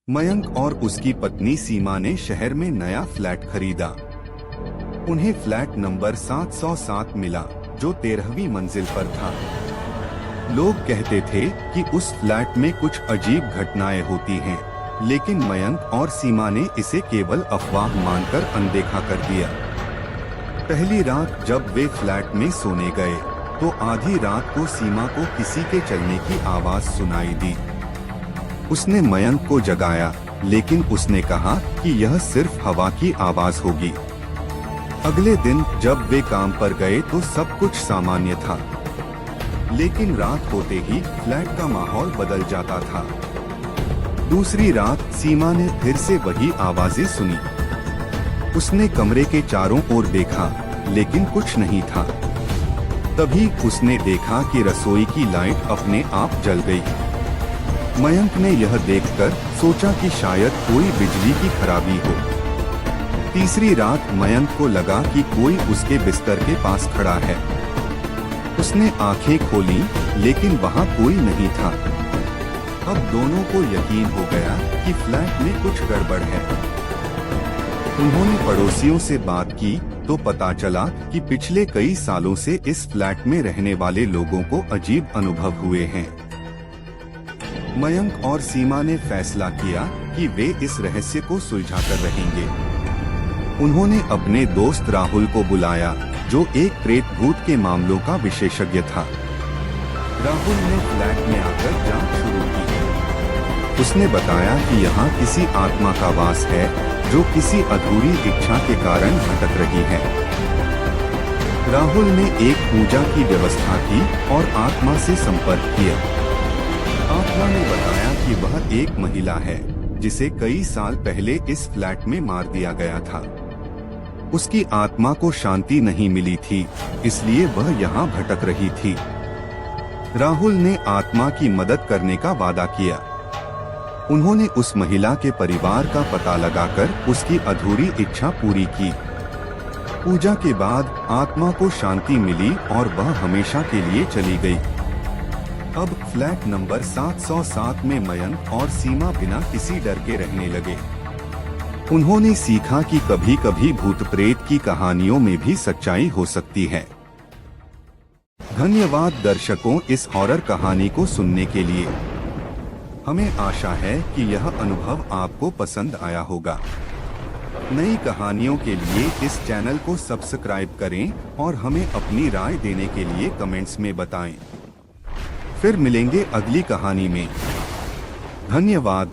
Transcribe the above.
मयंक और उसकी पत्नी सीमा ने शहर में नया फ्लैट खरीदा। उन्हें फ्लैट नंबर 707 मिला, जो 13वीं मंजिल पर था। लोग कहते थे कि उस फ्लैट में कुछ अजीब घटनाएं होती हैं, लेकिन मयंक और सीमा ने इसे केवल अफवाह मानकर अनदेखा कर दिया। पहली रात जब वे फ्लैट में सोने गए, तो आधी रात को सीमा को किसी के चलने की आवाज सुनाई दी। उसने मयंक को जगाया, लेकिन उसने कहा कि यह सिर्फ हवा की आवाज होगी। अगले दिन जब वे काम पर गए तो सब कुछ सामान्य था, लेकिन रात होते ही फ्लैट का माहौल बदल जाता था। दूसरी रात सीमा ने फिर से वही आवाजें सुनी। उसने कमरे के चारों ओर देखा, लेकिन कुछ नहीं था। तभी उसने देखा कि रसोई की लाइट अपने आप जल गई। मयंक ने यह देखकर सोचा कि शायद कोई बिजली की खराबी हो। तीसरी रात मयंक को लगा कि कोई उसके बिस्तर के पास खड़ा है। उसने आंखें खोली, लेकिन वहां कोई नहीं था। अब दोनों को यकीन हो गया कि फ्लैट में कुछ गड़बड़ है। उन्होंने पड़ोसियों से बात की तो पता चला कि पिछले कई सालों से इस फ्लैट में रहने वाले लोगों को अजीब अनुभव हुए हैं। मयंक और सीमा ने फैसला किया कि वे इस रहस्य को सुलझाकर रहेंगे। उन्होंने अपने दोस्त राहुल को बुलाया, जो एक प्रेत भूत के मामलों का विशेषज्ञ था। राहुल ने फ्लैट में आकर जांच शुरू की। उसने बताया कि यहाँ किसी आत्मा का वास है, जो किसी अधूरी इच्छा के कारण भटक रही है। राहुल ने एक पूजा की व्यवस्था की और आत्मा से संपर्क किया। आत्मा ने बताया कि वह एक महिला है, जिसे कई साल पहले इस फ्लैट में मार दिया गया था। उसकी आत्मा को शांति नहीं मिली थी, इसलिए वह यहाँ भटक रही थी। राहुल ने आत्मा की मदद करने का वादा किया। उन्होंने उस महिला के परिवार का पता लगाकर उसकी अधूरी इच्छा पूरी की। पूजा के बाद आत्मा को शांति मिली और वह हमेशा के लिए चली गई। अब फ्लैट नंबर 707 में मयंक और सीमा बिना किसी डर के रहने लगे। उन्होंने सीखा कि कभी कभी भूत प्रेत की कहानियों में भी सच्चाई हो सकती है। धन्यवाद दर्शकों इस हॉरर कहानी को सुनने के लिए। हमें आशा है कि यह अनुभव आपको पसंद आया होगा। नई कहानियों के लिए इस चैनल को सब्सक्राइब करें और हमें अपनी राय देने के लिए कमेंट्स में बताएं। फिर मिलेंगे अगली कहानी में। धन्यवाद।